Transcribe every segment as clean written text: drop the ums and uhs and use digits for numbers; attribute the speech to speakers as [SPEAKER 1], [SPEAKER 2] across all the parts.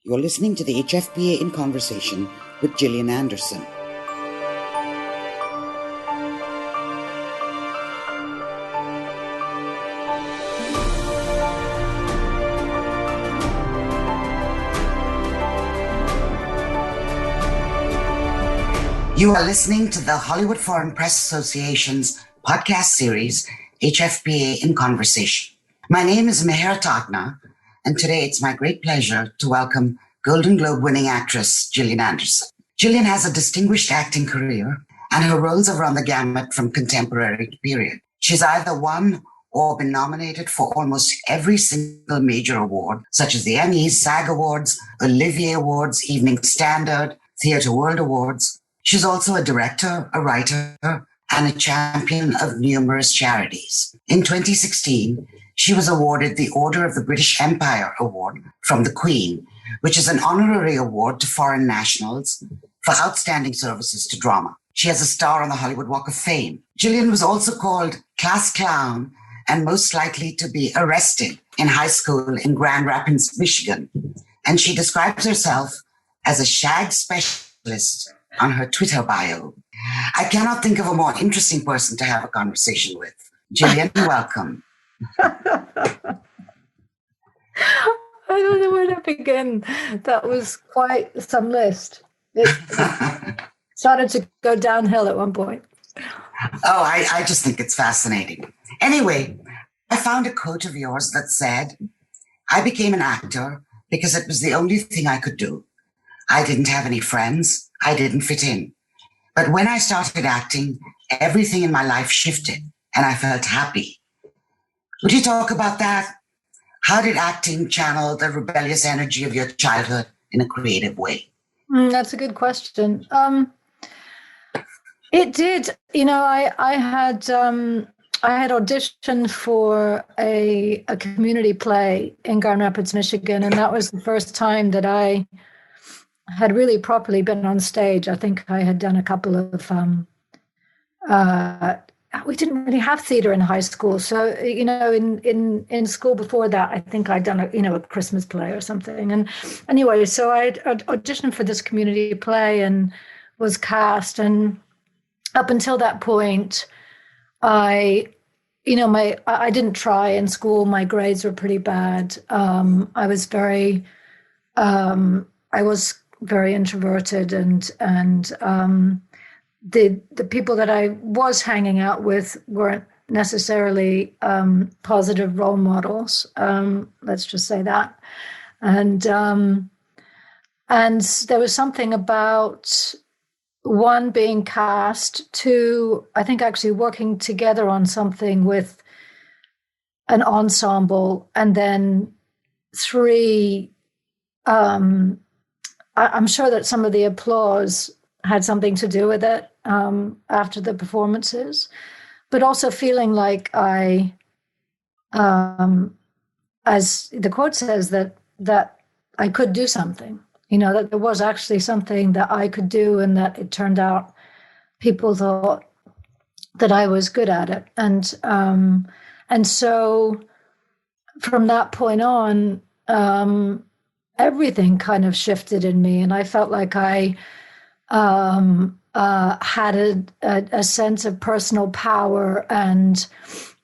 [SPEAKER 1] You're listening to the HFPA in Conversation with Gillian Anderson. You are listening to the Hollywood Foreign Press Association's podcast series, HFPA in Conversation. My name is Meher Tatna, and today it's my great pleasure to welcome Golden Globe-winning actress Gillian Anderson. Gillian has a distinguished acting career, and her roles have run the gamut from contemporary to period. She's either won or been nominated for almost every single major award, such as the Emmys, SAG Awards, Olivier Awards, Evening Standard, Theatre World Awards. She's also a director, a writer, and a champion of numerous charities. In 2016, she was awarded the Order of the British Empire Award from the Queen, which is an honorary award to foreign nationals for outstanding services to drama. She has a star on the Hollywood Walk of Fame. Gillian was also called class clown and most likely to be arrested in high school in Grand Rapids, Michigan. And she describes herself as a shag specialist on her Twitter bio. I cannot think of a more interesting person to have a conversation with. Gillian, welcome.
[SPEAKER 2] I don't know where to begin. That was quite some list. It started to go downhill at one point.
[SPEAKER 1] Oh, I just think it's fascinating. Anyway, I found a quote of yours that said, "I became an actor because it was the only thing I could do. I didn't have any friends. I didn't fit in. But when I started acting, everything in my life shifted and I felt happy." Would you talk about that? How did acting channel the rebellious energy of your childhood in a creative way?
[SPEAKER 2] That's a good question. It did. You know, I had auditioned for a community play in Grand Rapids, Michigan, and that was the first time that I had really properly been on stage. I think I had done a couple of, we didn't really have theater in high school. So, you know, in school before that, I think I'd done a Christmas play or something. And anyway, so I auditioned for this community play and was cast. And up until that point, I didn't try in school. My grades were pretty bad. I was very introverted, and the people that I was hanging out with weren't necessarily positive role models. Let's just say that. And there was something about, one, being cast, two, I think actually working together on something with an ensemble, and then three, I'm sure that some of the applause had something to do with it after the performances, but also feeling like I, as the quote says, that I could do something, you know, that there was actually something that I could do, and that it turned out people thought that I was good at it. And so from that point on, everything kind of shifted in me, and I felt like I had a sense of personal power, and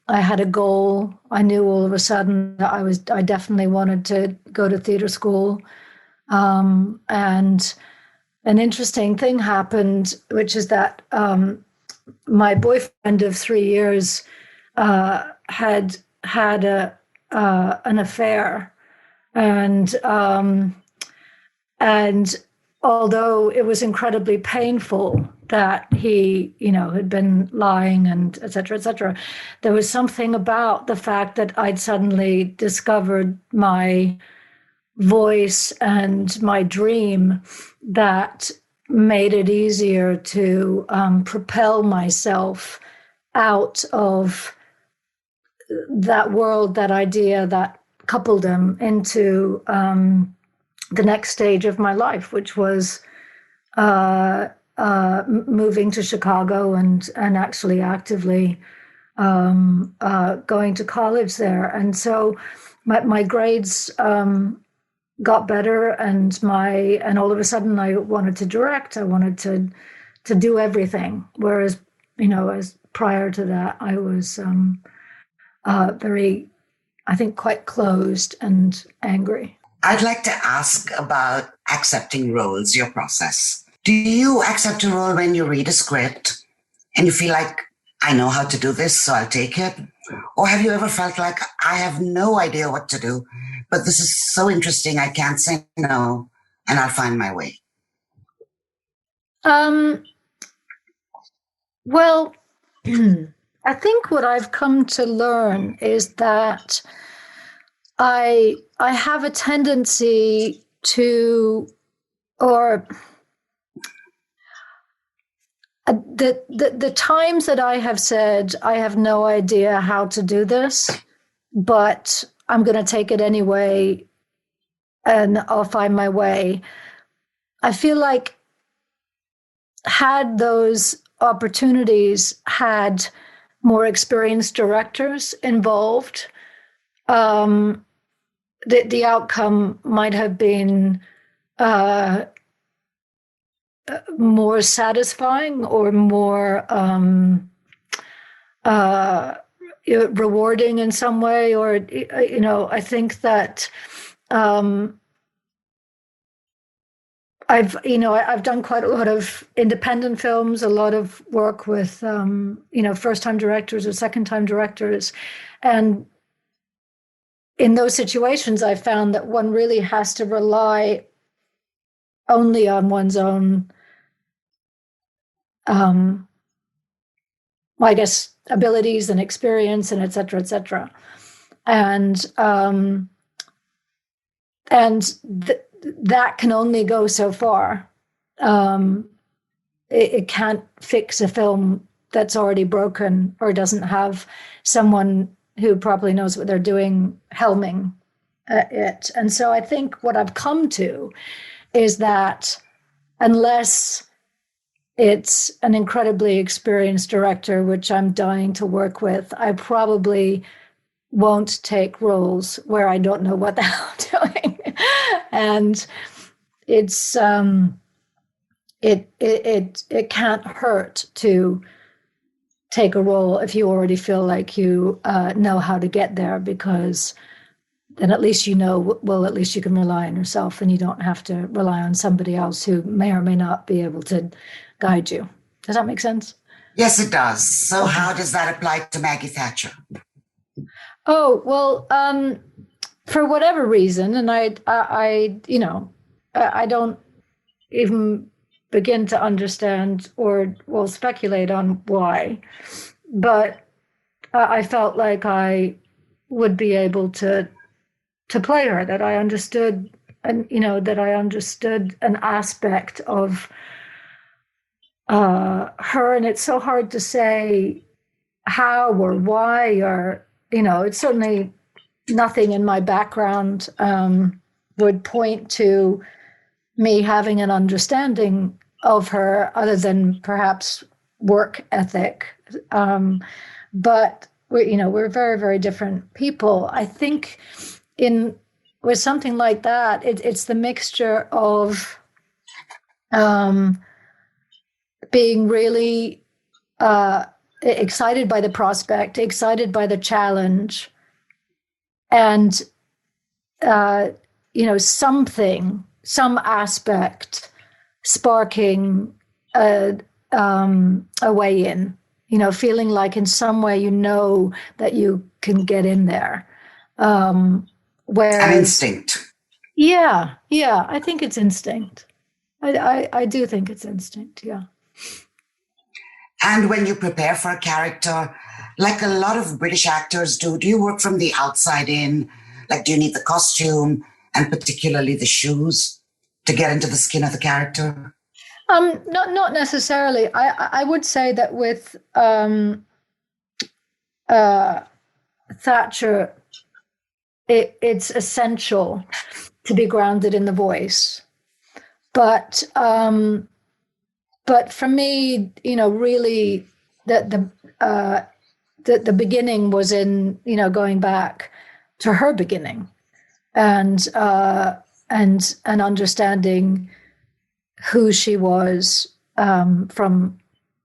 [SPEAKER 2] I had a goal. I knew all of a sudden that I definitely wanted to go to theater school. And an interesting thing happened, which is that my boyfriend of 3 years had an affair. And although it was incredibly painful that he, you know, had been lying and et cetera, there was something about the fact that I'd suddenly discovered my voice and my dream that made it easier to propel myself out of that world, that idea, that coupledom into the next stage of my life, which was moving to Chicago and actually actively going to college there. And so my grades got better, and all of a sudden I wanted to direct. I wanted to do everything. Whereas, as prior to that, I was very, I think, quite closed and angry.
[SPEAKER 1] I'd like to ask about accepting roles, your process. Do you accept a role when you read a script and you feel like, I know how to do this, so I'll take it? Or have you ever felt like, I have no idea what to do, but this is so interesting, I can't say no, and I'll find my way?
[SPEAKER 2] Well, I think what I've come to learn is that I have a tendency to, or the times that I have said, I have no idea how to do this, but I'm going to take it anyway, and I'll find my way. I feel like had those opportunities had more experienced directors involved, the outcome might have been more satisfying or more rewarding in some way. Or, I think that I've done quite a lot of independent films, a lot of work with, first-time directors or second-time directors. And in those situations, I found that one really has to rely only on one's own, I guess, abilities and experience, and et cetera, et cetera. And that can only go so far. It can't fix a film that's already broken or doesn't have someone who probably knows what they're doing helming it. And so I think what I've come to is that unless it's an incredibly experienced director, which I'm dying to work with, I probably won't take roles where I don't know what the hell I'm doing. And it's it can't hurt to take a role if you already feel like you know how to get there, because then at least at least you can rely on yourself and you don't have to rely on somebody else who may or may not be able to guide you. Does that make sense?
[SPEAKER 1] Yes, it does. So how does that apply to Maggie Thatcher?
[SPEAKER 2] Oh, well, for whatever reason, and I don't even begin to understand or will speculate on why, but I felt like I would be able to play her, that I understood, and that I understood an aspect of her, and it's so hard to say how or why, or it's certainly nothing in my background would point to me having an understanding of her other than perhaps work ethic. But we're very, very different people. I think with something like that, it's the mixture of being really excited by the prospect, excited by the challenge, and some aspect sparking a way in, feeling like in some way that you can get in there. Whereas,
[SPEAKER 1] an instinct.
[SPEAKER 2] Yeah, I think it's instinct. I do think it's instinct, yeah.
[SPEAKER 1] And when you prepare for a character, like a lot of British actors do you work from the outside in? Like, do you need the costume and particularly the shoes to get into the skin of the character?
[SPEAKER 2] Not necessarily. I would say that with Thatcher, it's essential to be grounded in the voice. But for me, really, the beginning was in going back to her beginning, and and understanding who she was from,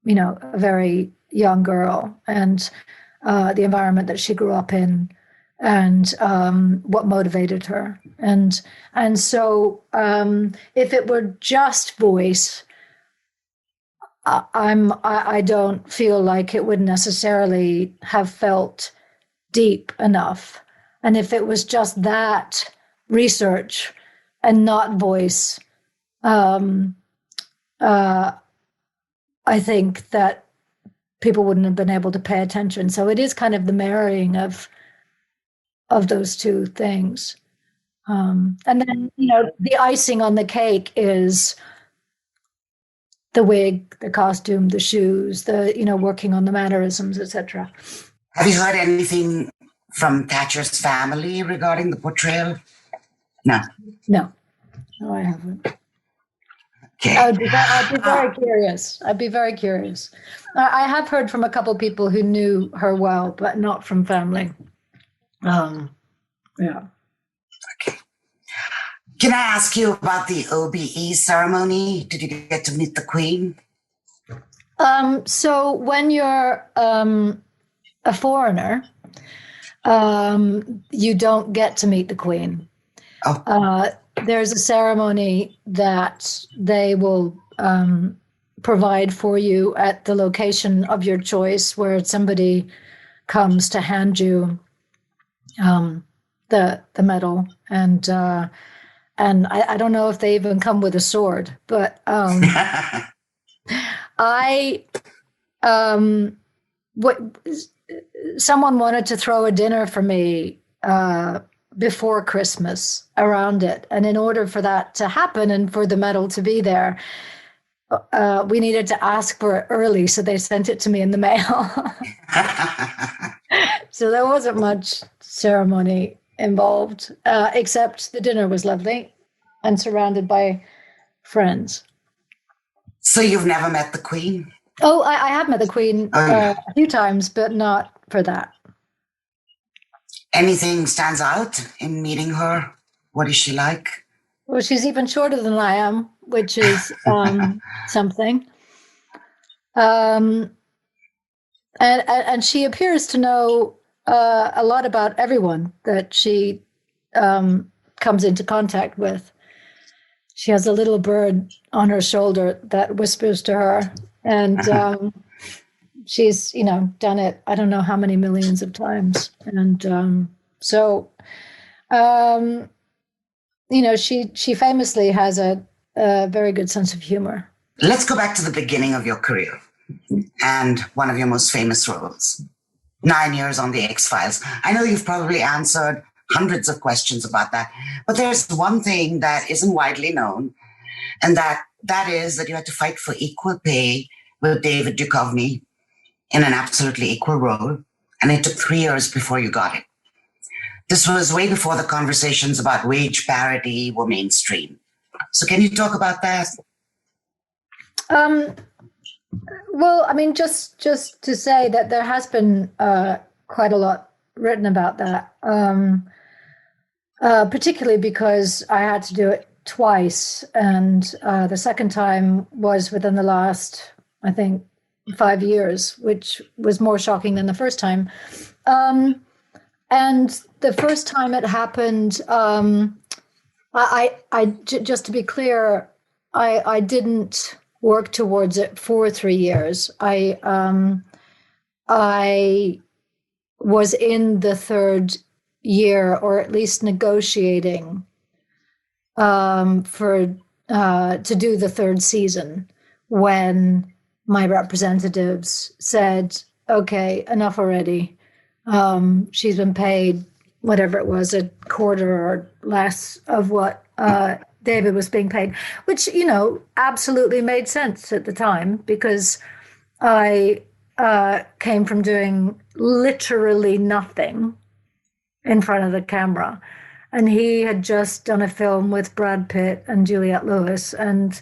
[SPEAKER 2] a very young girl, and the environment that she grew up in, and what motivated her. And so if it were just voice, I don't feel like it would necessarily have felt deep enough. And if it was just that research and not voice, I think that people wouldn't have been able to pay attention. So it is kind of the marrying of those two things. And then, the icing on the cake is the wig, the costume, the shoes, working on the mannerisms, etc.
[SPEAKER 1] Have you heard anything from Thatcher's family regarding the portrayal? No.
[SPEAKER 2] No, I haven't.
[SPEAKER 1] Okay.
[SPEAKER 2] I'd be very curious. I'd be very curious. I have heard from a couple of people who knew her well, but not from family. Yeah.
[SPEAKER 1] Okay. Can I ask you about the OBE ceremony? Did you get to meet the Queen?
[SPEAKER 2] So when you're a foreigner, you don't get to meet the Queen.
[SPEAKER 1] Oh.
[SPEAKER 2] There's a ceremony that they will provide for you at the location of your choice, where somebody comes to hand you the medal, and I don't know if they even come with a sword, but someone wanted to throw a dinner for me before Christmas around it. And in order for that to happen and for the medal to be there, we needed to ask for it early. So they sent it to me in the mail. So there wasn't much ceremony involved, except the dinner was lovely and surrounded by friends.
[SPEAKER 1] So you've never met the Queen?
[SPEAKER 2] Oh, I have met the Queen a few times, but not for that.
[SPEAKER 1] Anything stands out in meeting her? What is she like?
[SPEAKER 2] Well, she's even shorter than I am, which is something. And she appears to know a lot about everyone that she comes into contact with. She has a little bird on her shoulder that whispers to her, and she's, done it, I don't know how many millions of times. And she famously has a very good sense of humor.
[SPEAKER 1] Let's go back to the beginning of your career and one of your most famous roles, 9 years on the X-Files. I know you've probably answered hundreds of questions about that, but there's one thing that isn't widely known, and that is that you had to fight for equal pay with David Duchovny in an absolutely equal role, and it took 3 years before you got it. This was way before the conversations about wage parity were mainstream. So can you talk about that?
[SPEAKER 2] Well, I mean, just to say that there has been quite a lot written about that, particularly because I had to do it twice, and the second time was within the last, I think, 5 years, which was more shocking than the first time. And the first time it happened, just to be clear, I didn't work towards it for 3 years. I was in the third year, or at least negotiating to do the third season, when my representatives said, okay, enough already. She's been paid whatever it was, a quarter or less of what David was being paid, which, absolutely made sense at the time, because I came from doing literally nothing in front of the camera. And he had just done a film with Brad Pitt and Juliette Lewis and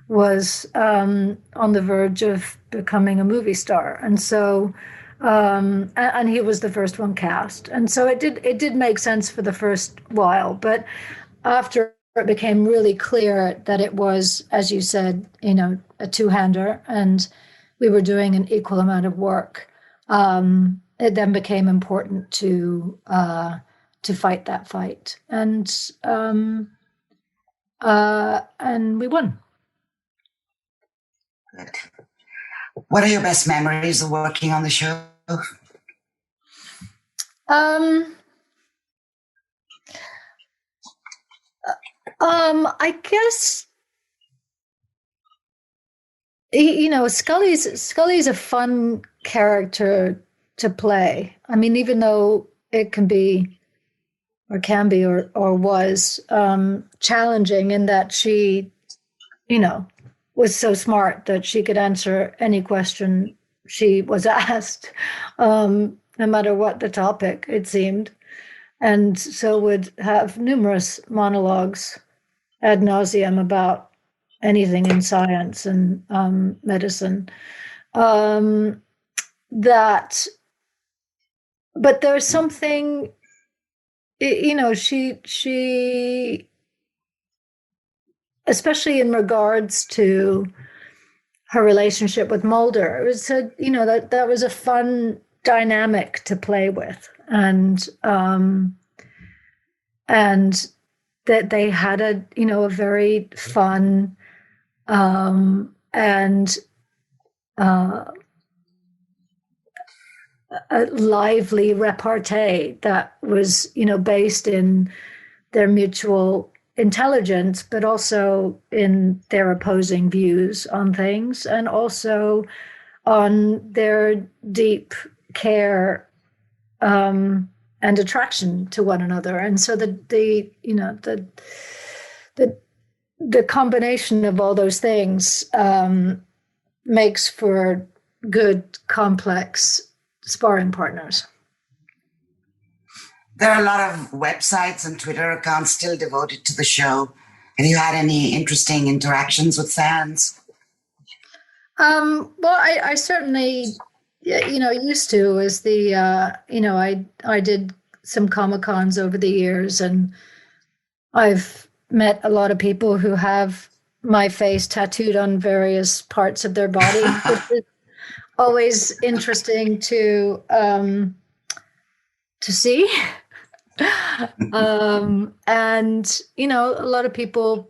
[SPEAKER 2] was on the verge of becoming a movie star. And so, and he was the first one cast. And so it did make sense for the first while. But after it became really clear that it was, as you said, a two-hander, and we were doing an equal amount of work. It then became important to fight that fight, and we won.
[SPEAKER 1] Good. What are your best memories of working on the show?
[SPEAKER 2] I guess, Scully's a fun character to play. I mean, even though it can be or was challenging in that she, was so smart that she could answer any question she was asked, no matter what the topic, it seemed. And so would have numerous monologues ad nauseum about anything in science and medicine. But there's something, she, especially in regards to her relationship with Mulder, it was that was a fun dynamic to play with, and that they had a very fun and a lively repartee that was based in their mutual intelligence, but also in their opposing views on things, and also on their deep care and attraction to one another. And so the combination of all those things makes for good, complex sparring partners.
[SPEAKER 1] There are a lot of websites and Twitter accounts still devoted to the show. Have you had any interesting interactions with fans?
[SPEAKER 2] Well, I certainly, used to, as the, I did some Comic-Cons over the years, and I've met a lot of people who have my face tattooed on various parts of their body, which is always interesting to see. And, a lot of people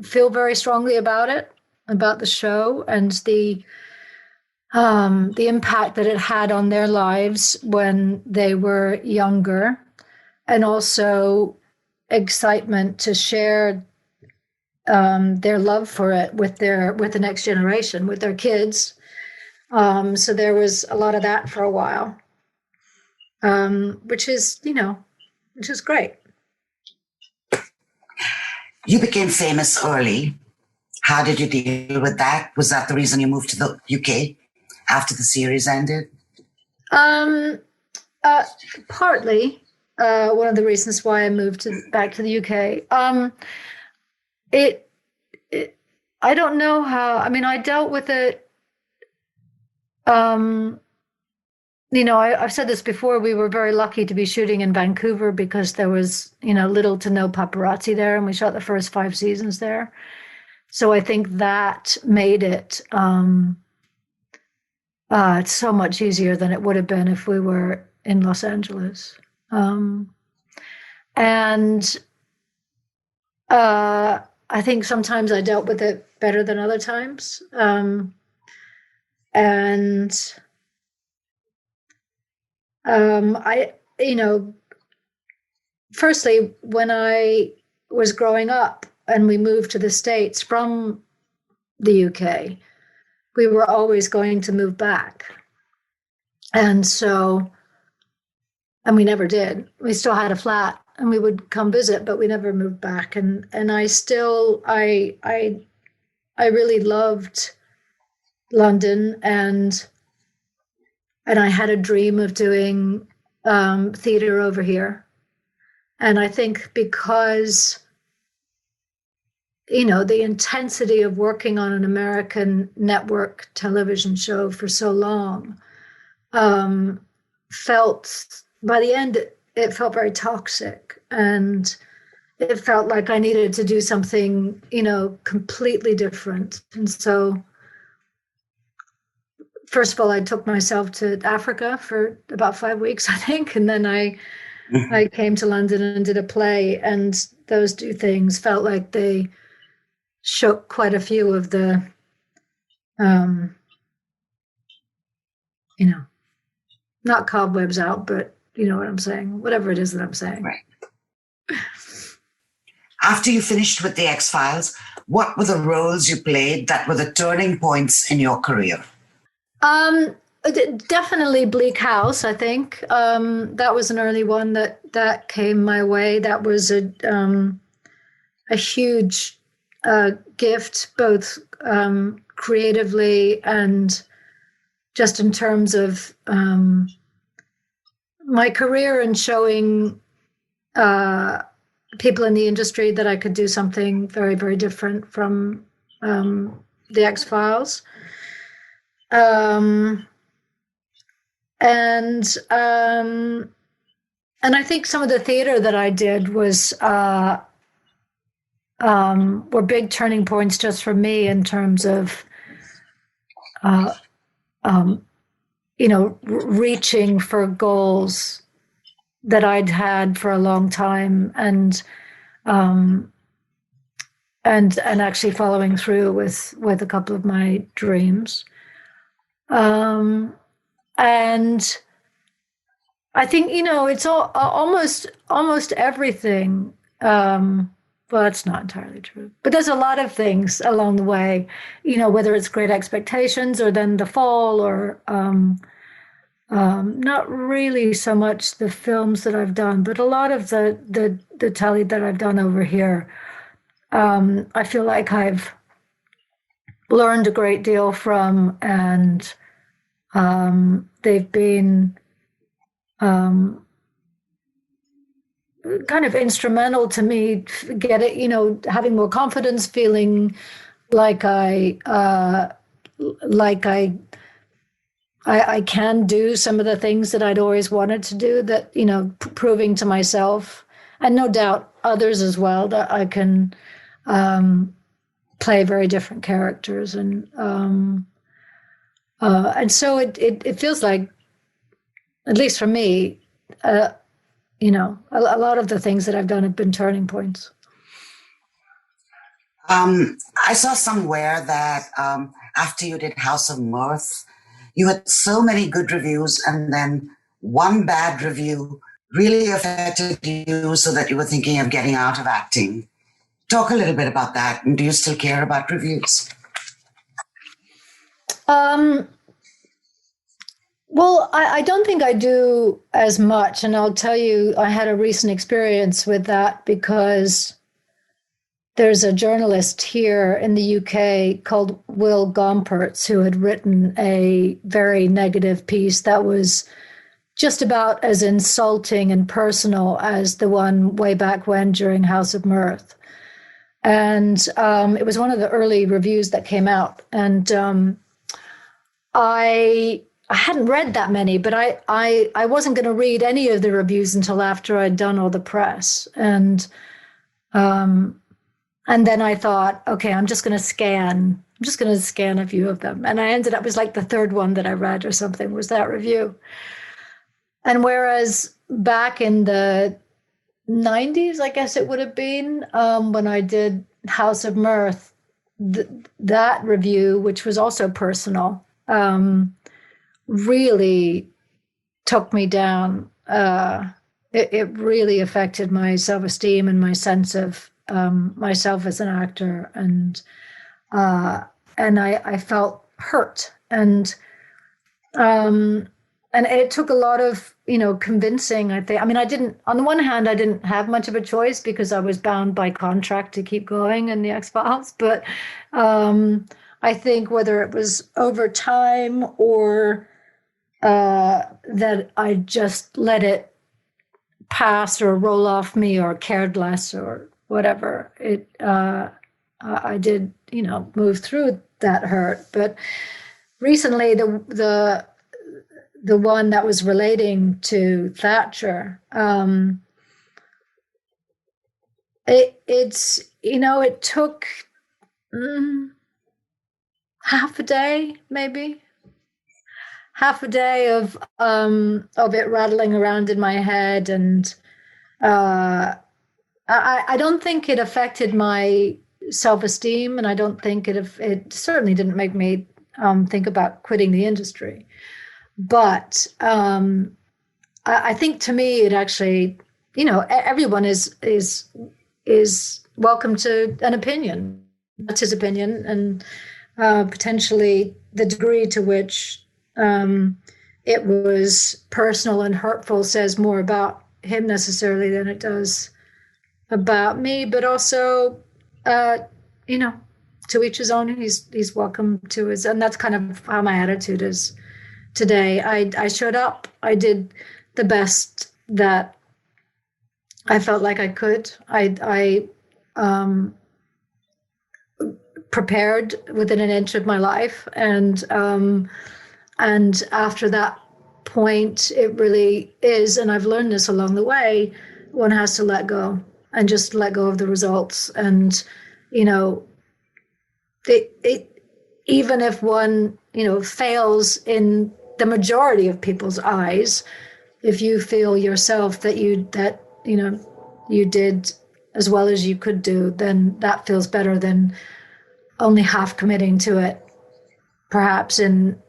[SPEAKER 2] feel very strongly about the show, and the impact that it had on their lives when they were younger, and also excitement to share their love for it with the next generation, with their kids. So there was a lot of that for a while, which is great.
[SPEAKER 1] You became famous early. How did you deal with that? Was that the reason you moved to the UK after the series ended?
[SPEAKER 2] Partly. One of the reasons why I moved back to the UK. I don't know how. I mean, I dealt with it. I've said this before. We were very lucky to be shooting in Vancouver because there was, little to no paparazzi there, and we shot the first 5 seasons there. So I think that made it so much easier than it would have been if we were in Los Angeles. And I think sometimes I dealt with it better than other times. Firstly, when I was growing up and we moved to the States from the UK, we were always going to move back. And we never did. We still had a flat and we would come visit, but we never moved back. And I really loved London, and I had a dream of doing theater over here. And I think because, the intensity of working on an American network television show for so long felt, by the end, it felt very toxic. And it felt like I needed to do something, completely different. And so, first of all, I took myself to Africa for about 5 weeks, I think. And then I came to London and did a play. And those two things felt like they shook quite a few of the, not cobwebs out, but you know what I'm saying, whatever it is that I'm saying.
[SPEAKER 1] Right. After you finished with The X-Files, what were the roles you played that were the turning points in your career?
[SPEAKER 2] Definitely Bleak House, I think. That was an early one that came my way. That was a huge gift, both creatively and just in terms of my career and showing people in the industry that I could do something very, very different from The X-Files. And I think some of the theater that I did was were big turning points just for me in terms of reaching for goals that I'd had for a long time, and actually following through with a couple of my dreams. And I think, it's almost everything. Well, that's not entirely true, but there's a lot of things along the way, whether it's Great Expectations or then The Fall, or not really so much the films that I've done, but a lot of the telly that I've done over here. I feel like I've learned a great deal from, and they've been kind of instrumental to me get it, having more confidence, feeling like I can do some of the things that I'd always wanted to do, that, proving to myself, and no doubt others as well, that I can play very different characters. And so it feels like, at least for me, a lot of the things that I've done have been turning points.
[SPEAKER 1] I saw somewhere that after you did House of Mirth, you had so many good reviews, and then one bad review really affected you so that you were thinking of getting out of acting. Talk a little bit about that. And do you still care about reviews?
[SPEAKER 2] Well, I don't think I do as much. And I'll tell you, I had a recent experience with that, because there's a journalist here in the UK called Will Gompertz who had written a very negative piece that was just about as insulting and personal as the one way back when during House of Mirth. And it was one of the early reviews that came out. And I hadn't read that many, but I wasn't going to read any of the reviews until after I'd done all the press. And then I thought, okay, I'm just going to scan a few of them. And I ended up, it was like the third one that I read or something was that review. And whereas back in the 90s, I guess it would have been, when I did House of Mirth, that review, which was also personal, really took me down. It really affected my self-esteem and my sense of myself as an actor, and I felt hurt, and it took a lot of convincing. I think. I mean, I didn't. On the one hand, I didn't have much of a choice because I was bound by contract to keep going in the X-Files. But I think whether it was over time or that I just let it pass or roll off me or cared less or whatever, I did, move through that hurt. But recently, the one that was relating to Thatcher, It took half a day, maybe half a day of it rattling around in my head, and I don't think it affected my self-esteem, and I don't think it certainly didn't make me think about quitting the industry. But I think to me, it actually, everyone is welcome to an opinion. That's his opinion, and potentially the degree to which it was personal and hurtful says more about him necessarily than it does about me. But also, to each his own. He's welcome to his, and that's kind of how my attitude is today. I showed up. I did the best that I felt like I could. I prepared within an inch of my life, and after that point, it really is. And I've learned this along the way. One has to let go and just let go of the results. And even if one fails in the majority of people's eyes, if you feel yourself that you did as well as you could do, then that feels better than only half committing to it, perhaps, in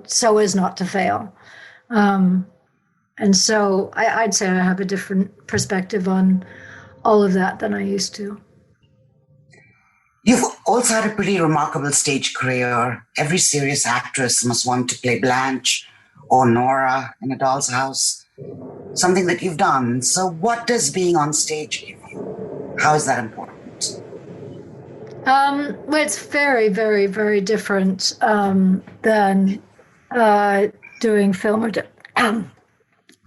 [SPEAKER 2] so as not to fail. And so I'd say I have a different perspective on all of that than I used to.
[SPEAKER 1] You've also had a pretty remarkable stage career. Every serious actress must want to play Blanche or Nora in A Doll's House, something that you've done. So what does being on stage give you? How is that important?
[SPEAKER 2] Well, it's very, very, very different than doing film or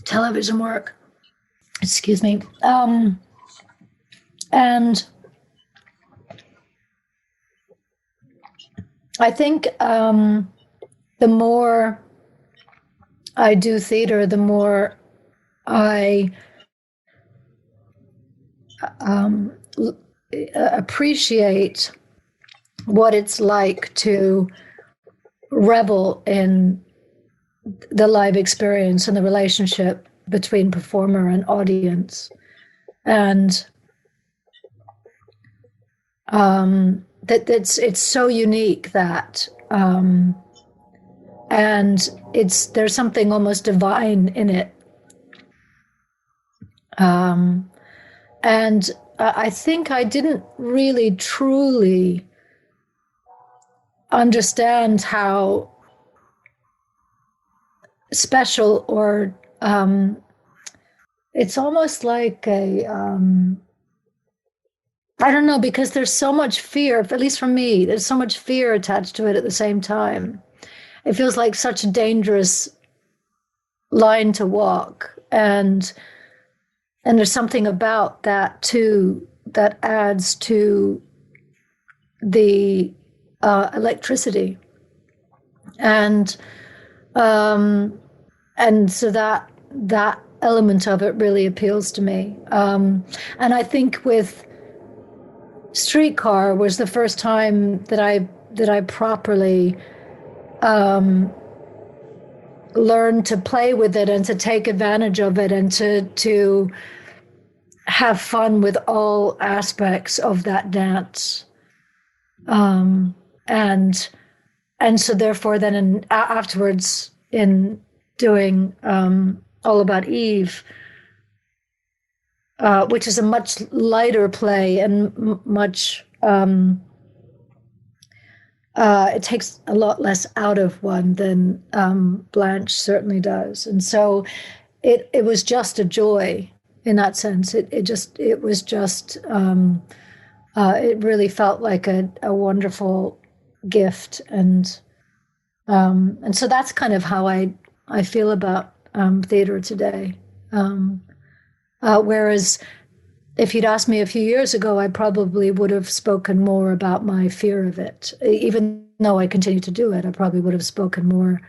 [SPEAKER 2] television work. Excuse me. And I think the more I do theater, the more I appreciate what it's like to revel in the live experience and the relationship between performer and audience. And that it's so unique that and there's something almost divine in it. And I think I didn't really truly understand how special, or it's almost like a I don't know, because there's so much fear, at least for me, there's so much fear attached to it at the same time. It feels like such a dangerous line to walk. And there's something about that too that adds to the electricity. And so that element of it really appeals to me. And I think with Streetcar was the first time that I properly learned to play with it and to take advantage of it and to have fun with all aspects of that dance. And so therefore then afterwards in doing All About Eve, which is a much lighter play and much, it takes a lot less out of one than Blanche certainly does. And so it was just a joy in that sense. It really felt like a wonderful gift. And so that's kind of how I feel about theater today. Whereas if you'd asked me a few years ago, I probably would have spoken more about my fear of it. Even though I continue to do it, I probably would have spoken more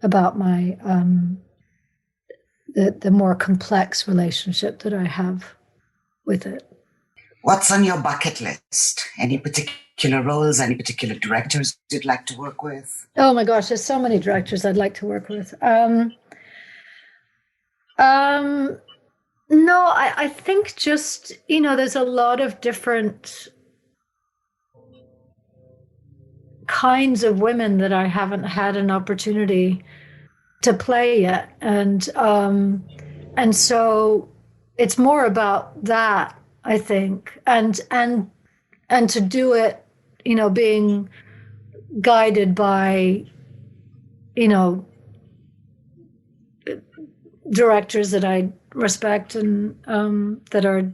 [SPEAKER 2] about my the more complex relationship that I have with it.
[SPEAKER 1] What's on your bucket list? Any particular roles, any particular directors you'd like to work with?
[SPEAKER 2] Oh my gosh, there's so many directors I'd like to work with. No, I think just, there's a lot of different kinds of women that I haven't had an opportunity to play yet. And so it's more about that, I think. And to do it, being guided by, directors that I respect and that are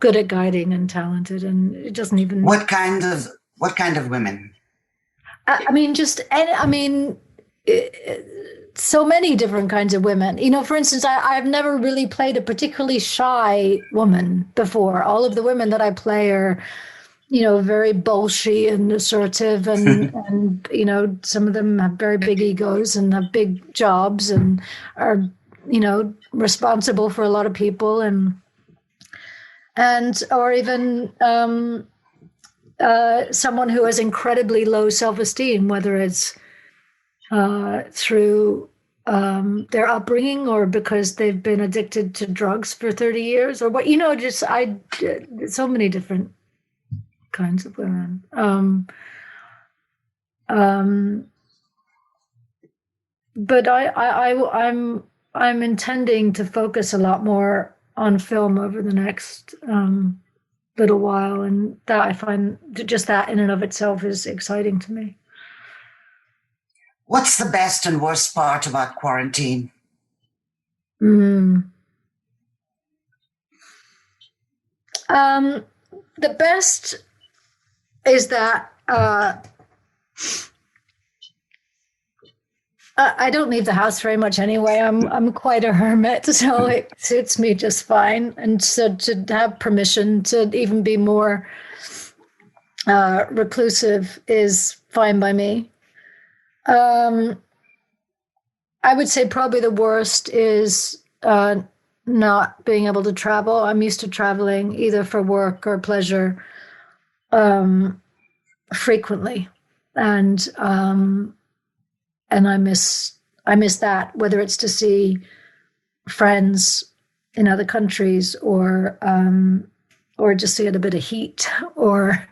[SPEAKER 2] good at guiding and talented, and it doesn't even.
[SPEAKER 1] What kind of women?
[SPEAKER 2] So many different kinds of women. For instance, I've never really played a particularly shy woman before. All of the women that I play are, very bolshy and assertive, and some of them have very big egos and have big jobs and are, responsible for a lot of people, and or even someone who has incredibly low self-esteem, whether it's through their upbringing or because they've been addicted to drugs for 30 years or what, so many different kinds of women. But I'm intending to focus a lot more on film over the next little while, and that I find just that in and of itself is exciting to me.
[SPEAKER 1] What's the best and worst part about quarantine?
[SPEAKER 2] The best is that I don't leave the house very much anyway. I'm quite a hermit, so it suits me just fine. And so to have permission to even be more reclusive is fine by me. I would say probably the worst is not being able to travel. I'm used to traveling either for work or pleasure frequently, and I miss that, whether it's to see friends in other countries or just to get a bit of heat or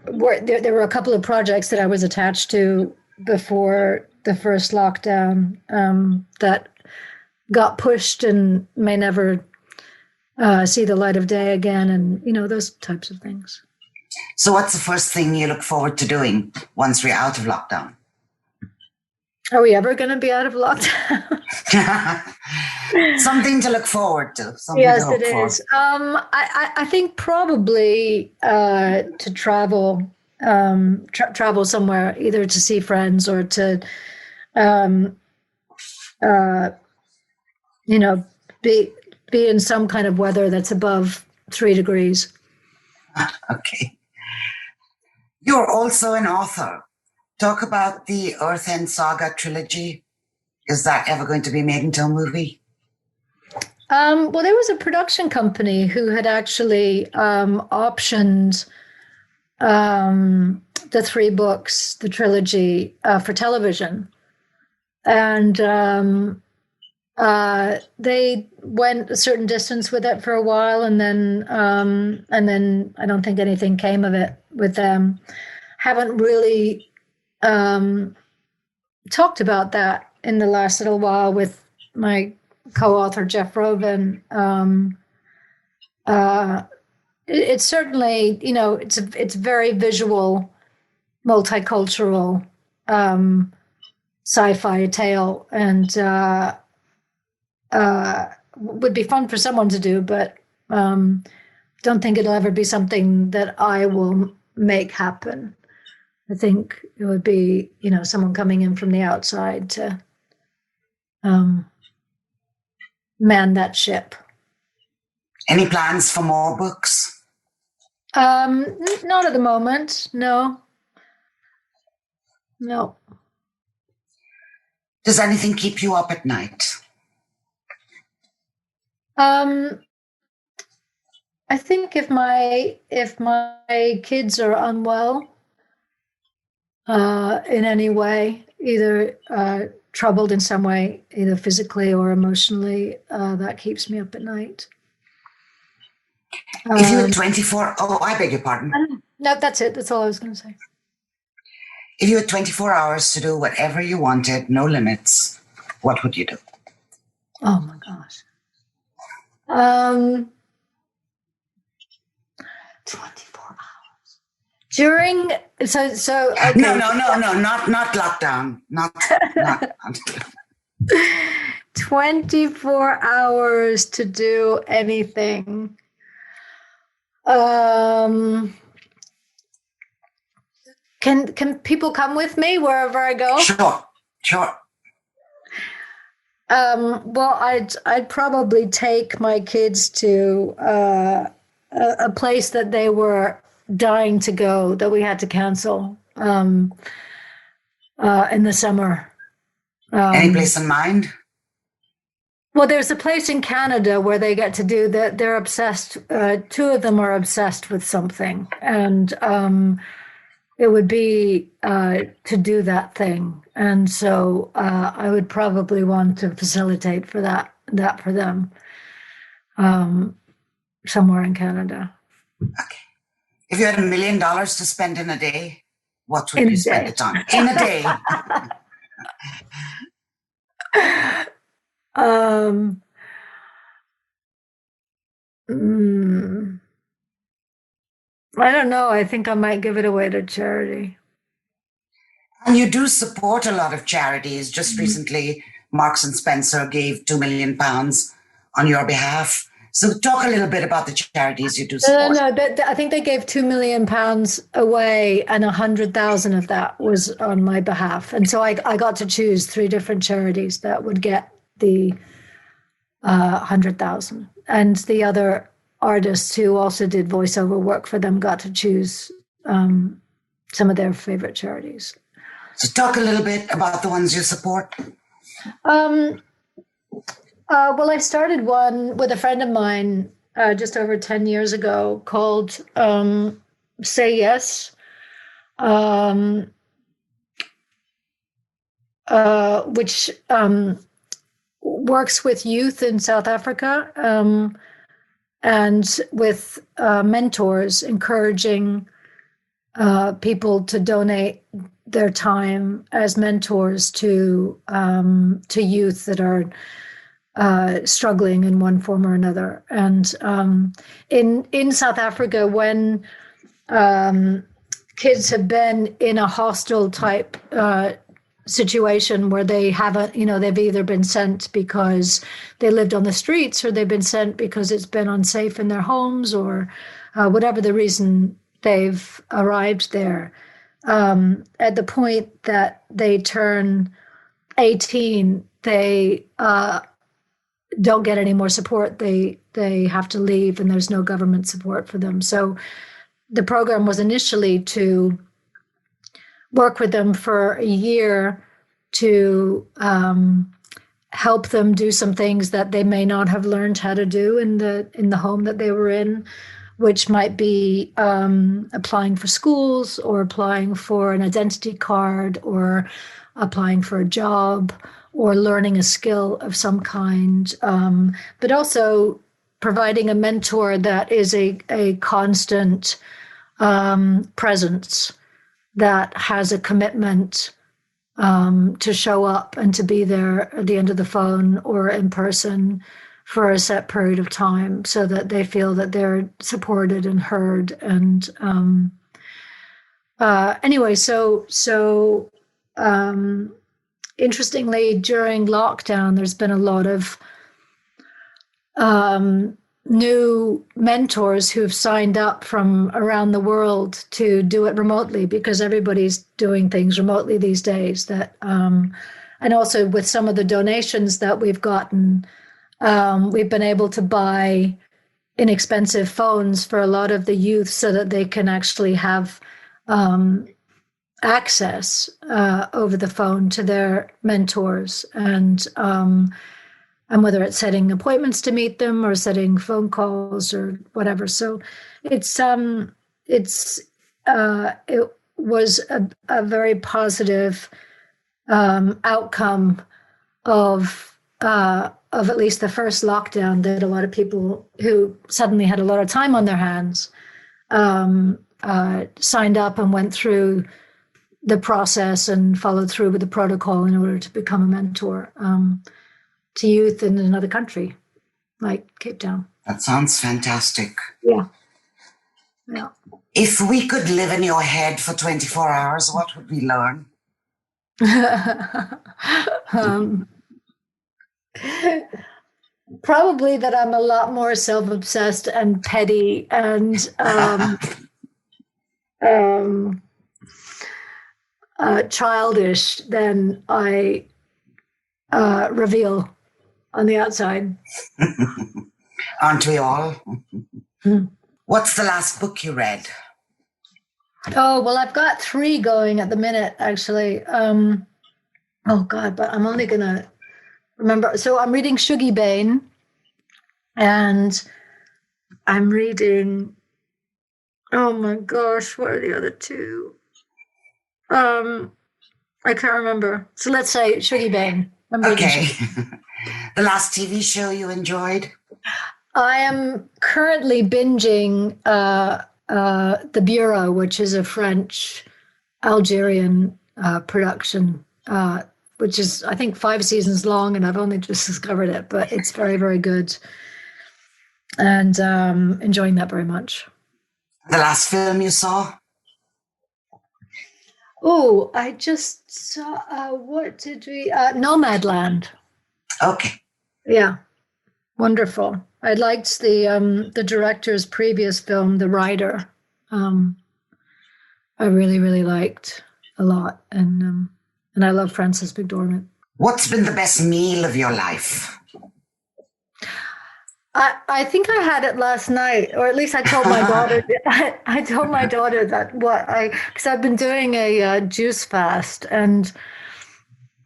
[SPEAKER 2] there were a couple of projects that I was attached to before the first lockdown that got pushed and may never see the light of day again, and those types of things.
[SPEAKER 1] So what's the first thing you look forward to doing once we're out of lockdown?
[SPEAKER 2] Are we ever going to be out of lockdown?
[SPEAKER 1] Something to look forward to.
[SPEAKER 2] Yes, it is. I think probably to travel, travel somewhere, either to see friends or to, be in some kind of weather that's above 3 degrees.
[SPEAKER 1] Okay. You're also an author. Talk about the Earth End Saga trilogy. Is that ever going to be made into a movie?
[SPEAKER 2] Well, there was a production company who had actually optioned the 3 books, the trilogy, for television. And they went a certain distance with it for a while, and then I don't think anything came of it with them. Haven't really talked about that in the last little while with my co-author Jeff Rovin. It's certainly, it's very visual, multicultural sci-fi tale, and would be fun for someone to do, but don't think it'll ever be something that I will make happen. I think it would be, someone coming in from the outside to man that ship.
[SPEAKER 1] Any plans for more books?
[SPEAKER 2] Not at the moment. No.
[SPEAKER 1] Does anything keep you up at night?
[SPEAKER 2] Um, I think if my kids are unwell in any way, either troubled in some way, either physically or emotionally, that keeps me up at night.
[SPEAKER 1] If you had 24, I beg your pardon.
[SPEAKER 2] No, that's it. That's all I was going to say.
[SPEAKER 1] If you had 24 hours to do whatever you wanted, no limits, what would you do?
[SPEAKER 2] Oh my gosh. 24 hours. Okay.
[SPEAKER 1] No, not lockdown. Not
[SPEAKER 2] 24 hours to do anything. Can people come with me wherever I go?
[SPEAKER 1] Sure.
[SPEAKER 2] Well, I'd probably take my kids to a place that they were dying to go that we had to cancel in the summer.
[SPEAKER 1] Any place in mind?
[SPEAKER 2] Well, there's a place in Canada where they get to do that. They're obsessed. Two of them are obsessed with something, and it would be to do that thing. And so I would probably want to facilitate for that for them somewhere in Canada.
[SPEAKER 1] Okay. If you had $1 million to spend in a day, what would you spend it on? In a day.
[SPEAKER 2] I don't know. I think I might give it away to charity.
[SPEAKER 1] And you do support a lot of charities. Just recently, Marks and Spencer gave £2 million on your behalf. So talk a little bit about the charities you do support.
[SPEAKER 2] No. I think they gave £2 million away, and 100,000 of that was on my behalf. And so I got to choose 3 different charities that would get the 100,000. And the other artists who also did voiceover work for them got to choose some of their favorite charities.
[SPEAKER 1] So talk a little bit about the ones you support.
[SPEAKER 2] Well, I started one with a friend of mine just over 10 years ago called Say Yes, which works with youth in South Africa and with mentors, encouraging people to donate their time as mentors to youth that are struggling in one form or another. And in South Africa, when kids have been in a hostile type situation where they haven't, they've either been sent because they lived on the streets, or they've been sent because it's been unsafe in their homes, or whatever the reason they've arrived there. At the point that they turn 18, they don't get any more support. They have to leave, and there's no government support for them. So the program was initially to work with them for a year to help them do some things that they may not have learned how to do in the home that they were in, which might be applying for schools, or applying for an identity card, or applying for a job, or learning a skill of some kind, but also providing a mentor that is a constant presence, that has a commitment to show up and to be there at the end of the phone or in person for a set period of time, so that they feel that they're supported and heard. And anyway, so interestingly, during lockdown, there's been a lot of new mentors who've signed up from around the world to do it remotely, because everybody's doing things remotely these days. That and also with some of the donations that we've gotten, we've been able to buy inexpensive phones for a lot of the youth, so that they can actually have access over the phone to their mentors. And and whether it's setting appointments to meet them or setting phone calls or whatever. So it was a very positive outcome of at least the first lockdown, that a lot of people who suddenly had a lot of time on their hands signed up and went through the process and followed through with the protocol in order to become a mentor to youth in another country like Cape Town.
[SPEAKER 1] That sounds fantastic.
[SPEAKER 2] Yeah.
[SPEAKER 1] If we could live in your head for 24 hours, what would we learn?
[SPEAKER 2] Probably that I'm a lot more self-obsessed and petty and childish than I reveal on the outside.
[SPEAKER 1] Aren't we all? What's the last book you read?
[SPEAKER 2] Oh, well, I've got 3 going at the minute, actually. Oh, God, but I'm only going to remember. So I'm reading Shuggie Bain, and I'm reading, oh my gosh, what are the other 2? I can't remember. So let's say Shuggie Bain.
[SPEAKER 1] Okay. The last TV show you enjoyed?
[SPEAKER 2] I am currently binging The Bureau, which is a French Algerian production, which is, I think, 5 seasons long, and I've only just discovered it, but it's very, very good. And enjoying that very much.
[SPEAKER 1] The last film you saw?
[SPEAKER 2] Oh, I just saw, what did we, Nomadland.
[SPEAKER 1] Okay.
[SPEAKER 2] Yeah, wonderful. I liked the director's previous film, The Rider. I really, really liked a lot, and I love Frances McDormand.
[SPEAKER 1] What's been the best meal of your life?
[SPEAKER 2] I think I had it last night, or at least I told my daughter. I told my daughter that because I've been doing a juice fast, and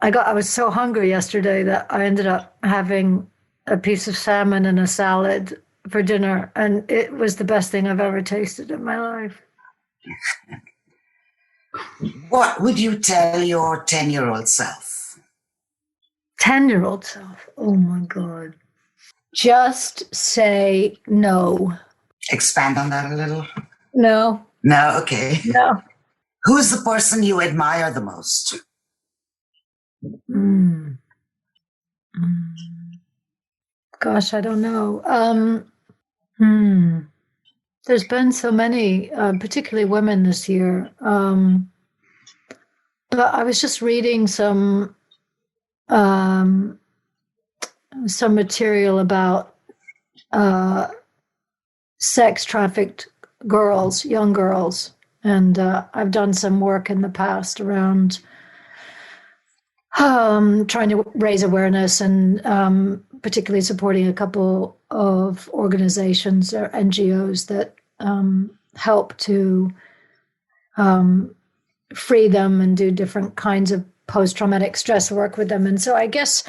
[SPEAKER 2] I was so hungry yesterday that I ended up having a piece of salmon and a salad for dinner, and it was the best thing I've ever tasted in my life.
[SPEAKER 1] What would you tell your 10-year-old self?
[SPEAKER 2] 10-year-old self? Oh my God. Just say no.
[SPEAKER 1] Expand on that a little.
[SPEAKER 2] No.
[SPEAKER 1] No, okay.
[SPEAKER 2] No.
[SPEAKER 1] Who's the person you admire the most?
[SPEAKER 2] Gosh, I don't know. There's been so many, particularly women this year. But I was just reading some material about sex-trafficked girls, young girls, and I've done some work in the past around trying to raise awareness and particularly supporting a couple of organizations or NGOs that help to free them and do different kinds of post-traumatic stress work with them. And so I guess,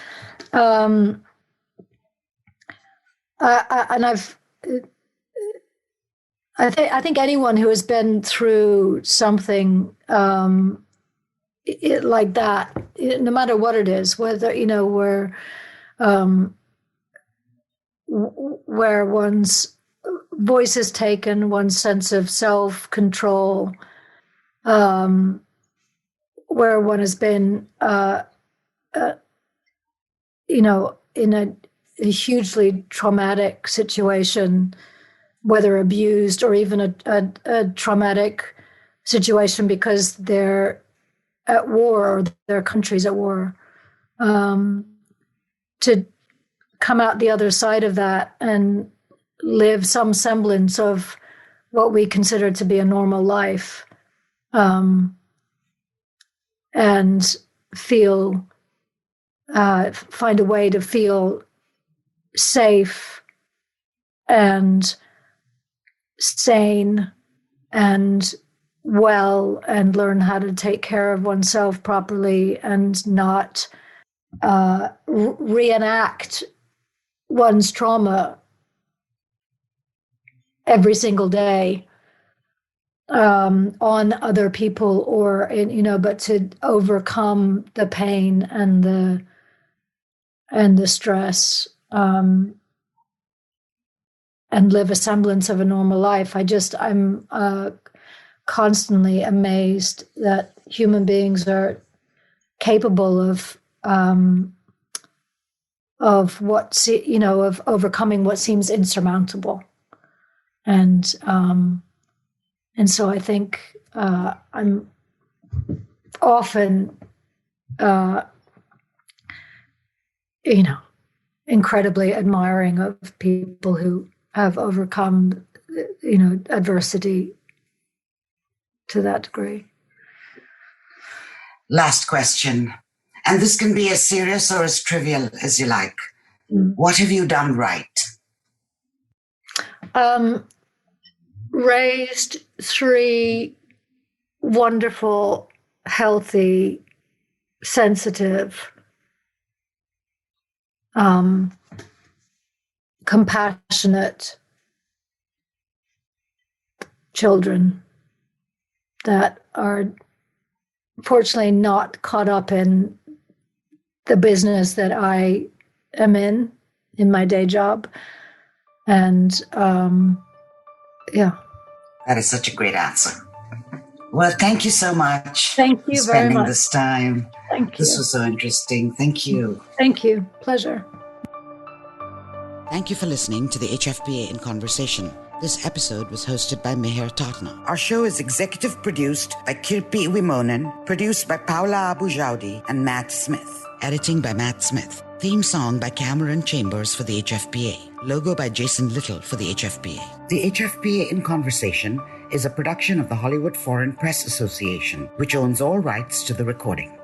[SPEAKER 2] I think anyone who has been through something like that, no matter what it is, whether, where one's voice is taken, one's sense of self-control, where one has been, in a hugely traumatic situation, whether abused or even a traumatic situation because they're at war or their country's at war, to come out the other side of that and live some semblance of what we consider to be a normal life, and feel, find a way to feel safe and sane and well, and learn how to take care of oneself properly and not reenact one's trauma every single day on other people, or but to overcome the pain and the stress, and live a semblance of a normal life. I'm constantly amazed that human beings are capable of overcoming what seems insurmountable. And so I think I'm often, incredibly admiring of people who have overcome, adversity to that degree.
[SPEAKER 1] Last question, and this can be as serious or as trivial as you like. What have you done right?
[SPEAKER 2] Raised 3 wonderful, healthy, sensitive, compassionate children that are fortunately not caught up in the business that I am in my day job. And
[SPEAKER 1] That is such a great answer. Well, thank you so much.
[SPEAKER 2] Thank you
[SPEAKER 1] for
[SPEAKER 2] very
[SPEAKER 1] spending
[SPEAKER 2] much.
[SPEAKER 1] this time.
[SPEAKER 2] Thank you.
[SPEAKER 1] This was so interesting. Thank you.
[SPEAKER 2] Thank you. Pleasure.
[SPEAKER 1] Thank you for listening to the HFPA in Conversation. This episode was hosted by Meher Tatna. Our show is executive produced by Kirpi Wimonen, produced by Paula Abu-Jaudi and Matt Smith. Editing by Matt Smith. Theme song by Cameron Chambers for the HFPA. Logo by Jason Little for the HFPA. The HFPA in Conversation is a production of the Hollywood Foreign Press Association, which owns all rights to the recording.